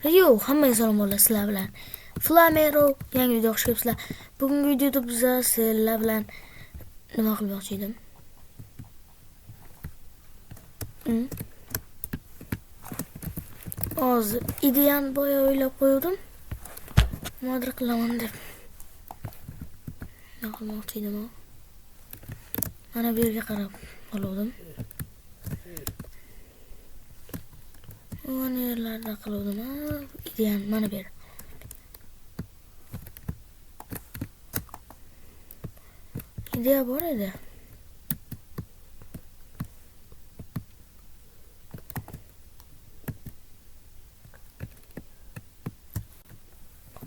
Yo'q, hammaga salom bo'ladi sizlar bilan. Flamero yangi videoga xush kelibsizlar. Bugungi videoda biz sizlar bilan nima qilmoqchi edim? Hozir ideyani boya o'ylab qo'ydim. Nimadir qilaman deb. Nima qilmoqchi edim? Mana bu yerga qarab oldim. Mana yerlarda qildim. Ideyani mana bu yer. Ideya bor edi.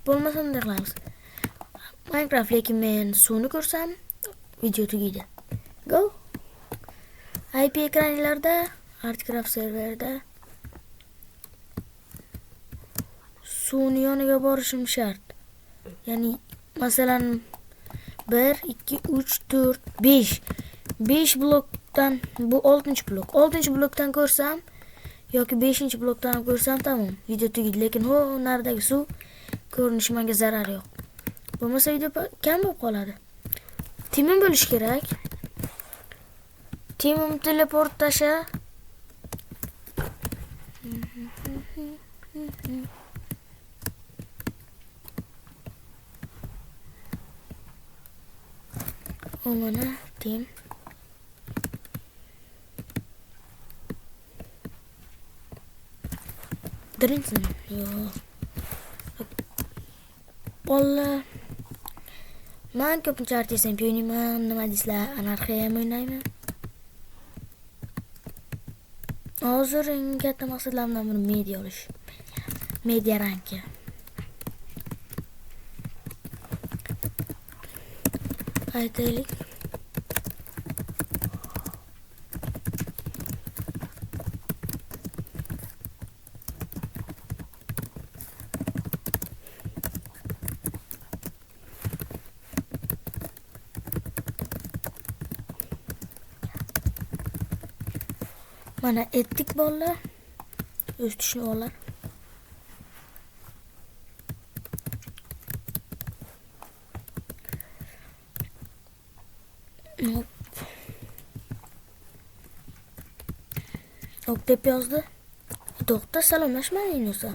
Bo'lmasa bunday qilamiz. Minecraft lekin men suvni ko'rsam video tugaydi. Go. IP ekranlarda, Artcraft serverda suvni yoniga borishim shart. Ya'ni masalan 1 2 3 4 5 blokdan bu 6-blok. 6-blokdan ko'rsam yoki 5-blokdan ham ko'rsam tamom. Video tugaydi, lekin nardagi suv ko'rinishi menga zarar yo'q. Bo'lmasa video kam bo'lib qoladi. Timim bo'lish kerak. Timim teleportasha. O mana tim. Drinsin. Yo'q. Bolla. Men ko'pincha artist o'ynayman, nima deysizlar, anarxiya ham o'ynayman. Hozir eng katta maqsadlarimdan biri media olish. Media ranki. Aytaylik. Mana ettik bolalar. O'z tushunib olar. Hop deb yozdi. To'xta, salomlashmading o'zi.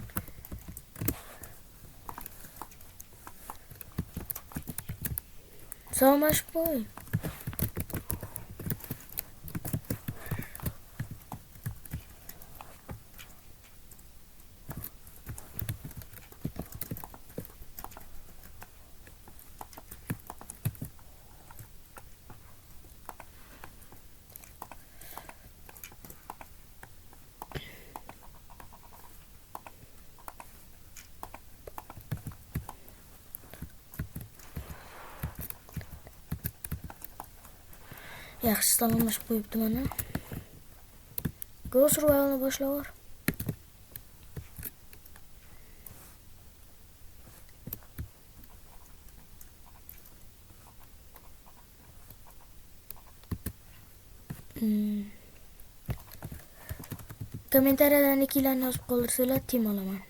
Salomlashib qo'y. Yaxshi salomlashib qo'yibdi mana. Go survivalni boshlab. Kommentariyada nicklarni yozib qoldirsanglar, tim olaman.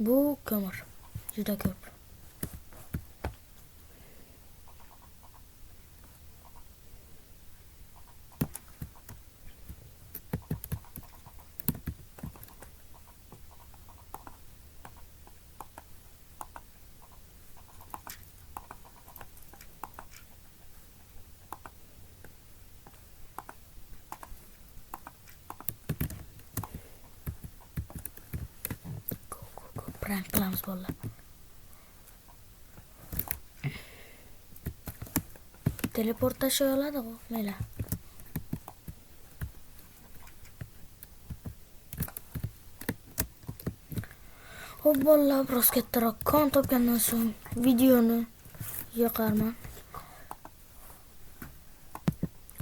Bu ko'mir. Juda ko'p. Prank qilamiz bolalar. Teleportashiya oladi qo'rqmanglar. Hop bolalar, biroz kattaroq kon topgandan so'ng videoni yoqarman.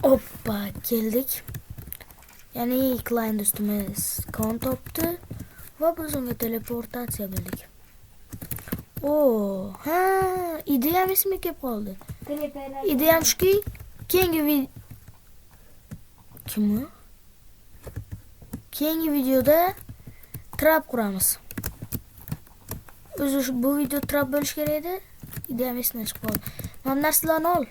Hoppa, keldik. Ya'ni Klein do'stimiz kon topdi va biz unga teleportatsiya bildik. Ha, ideyam esimga kelib qoldi. Ideyam shuki, keyingi videoda trap quramiz. O'zi bu video trap bo'lish kerak edi. Ideyam esimdan chiqib qoldi. Mana narsalarni ol.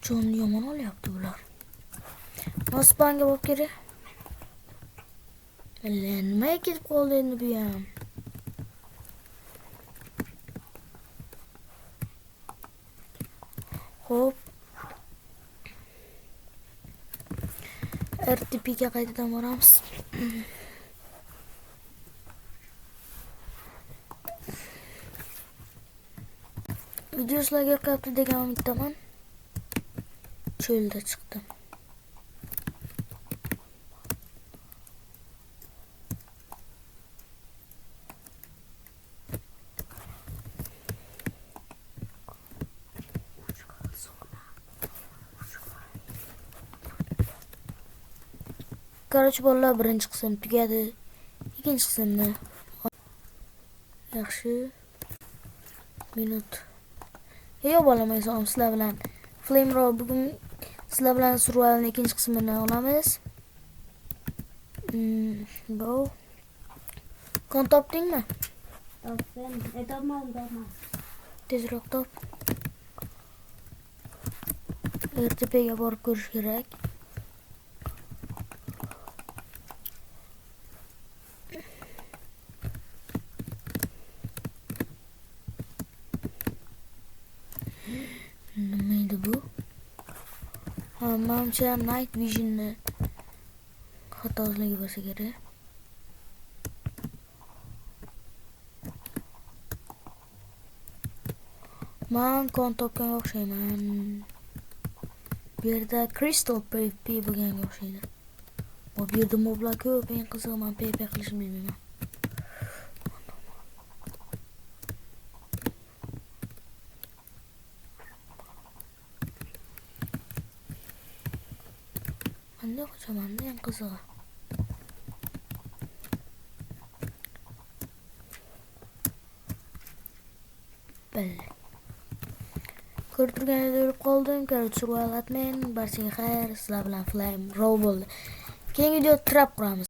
Jonni yomon olyapti bular. Nosbanga bo'lib kerak. Nimaga ketib qoldi endi bu ham? Hop. RTP'ga qaytadan boramiz. Video sizlarga yoqyapti degan umiddaman. Çölde çıktım. Короче, bolalar, birinchi qism tugadi. Ikkinchi qismni yaxshi minut. Yo'q bolamaysan, sizlar bilan Flame Roll bugun sizlar bilan survivalning ikkinchi qismini olamiz. Go. Kon topdingmi? Topdim. Topmadim. Tezroq top. RTP'ga borib ko'rish kerak. Neydi bu? Manimcha Night Vision'ni xatoligi bo'lsa kerak. Men kon topganga o'xshayman. Bu yerda Crystal PvP bo'lganga o'xshaydi. Bu yerda moblar ko'p, eng qizig'i men PvP qilishni bilmayman. Qanday qo'shamanda eng qizig'i. Ko'rib turganingizda o'lib qoldim. Survival Admin barchaga xayr. Sizlar bilan Flame Roll bo'ldi. Keyingi videoda trap quramiz.